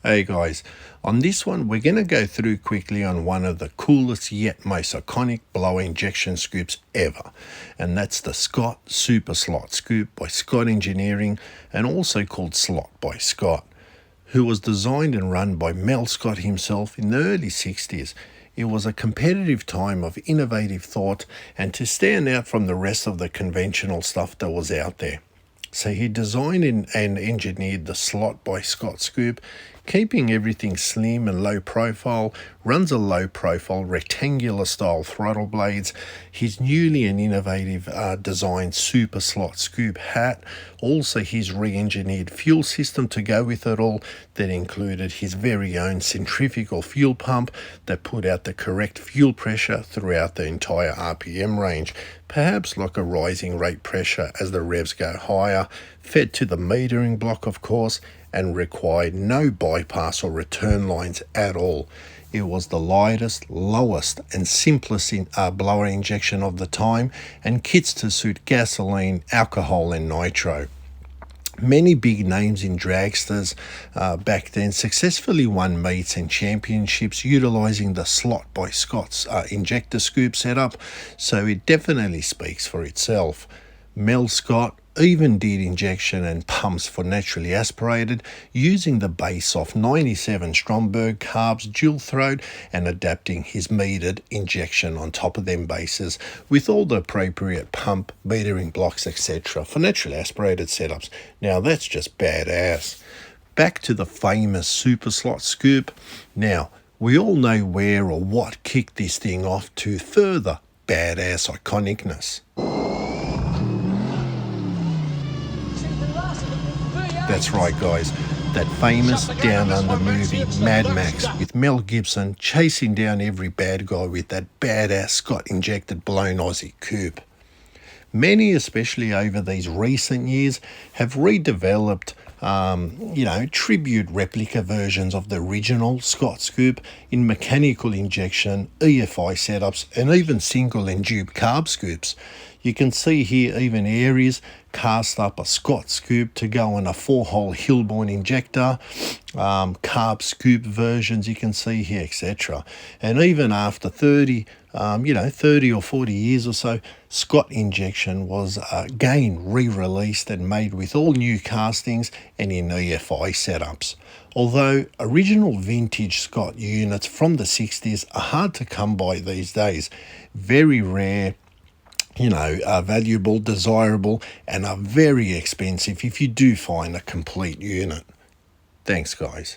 Hey guys, on this one we're going to go through quickly on one of the coolest yet most iconic blower injection scoops ever, and that's the Scott SuperSlot scoop by Scott Engineering, and also called Slot by Scott, who was designed and run by Mel Scott himself in the early 60s. It was a competitive time of innovative thought and to stand out from the rest of the conventional stuff that was out there. So he designed and engineered the Slot by Scott scoop, keeping everything slim and low profile, runs a low profile rectangular style throttle blades, his newly and innovative designed SuperSlot scoop hat, also his re-engineered fuel system to go with it all that included his very own centrifugal fuel pump that put out the correct fuel pressure throughout the entire RPM range, perhaps like a rising rate pressure as the revs go higher, fed to the metering block of course, and required no bypass or return lines at all. It was the lightest, lowest and simplest blower injection of the time, and kits to suit gasoline, alcohol and nitro. Many big names in dragsters back then successfully won meets and championships utilizing the Slot by Scott's injector scoop setup, so it definitely speaks for itself. Mel Scott even did injection and pumps for naturally aspirated using the base of 97 Stromberg carbs dual throat and adapting his metered injection on top of them bases with all the appropriate pump, metering blocks etc. for naturally aspirated setups. Now that's just badass. Back to the famous SuperSlot scoop. Now we all know where or what kicked this thing off to further badass iconicness. That's right guys, that famous Down Under movie Mad Max with Mel Gibson chasing down every bad guy with that badass Scott injected blown Aussie coupe. Many, especially over these recent years, have redeveloped tribute replica versions of the original Scott scoop in mechanical injection, EFI setups and even single and dupe carb scoops. You can see here even Aries cast up a Scott scoop to go on a 4-hole Hilborn injector, carb scoop versions you can see here, etc. And even after 30 or 40 years or so, Scott injection was again re-released and made with all new castings and in EFI setups. Although original vintage Scott units from the 60s are hard to come by these days, very rare, are valuable, desirable, and are very expensive if you do find a complete unit. Thanks, guys.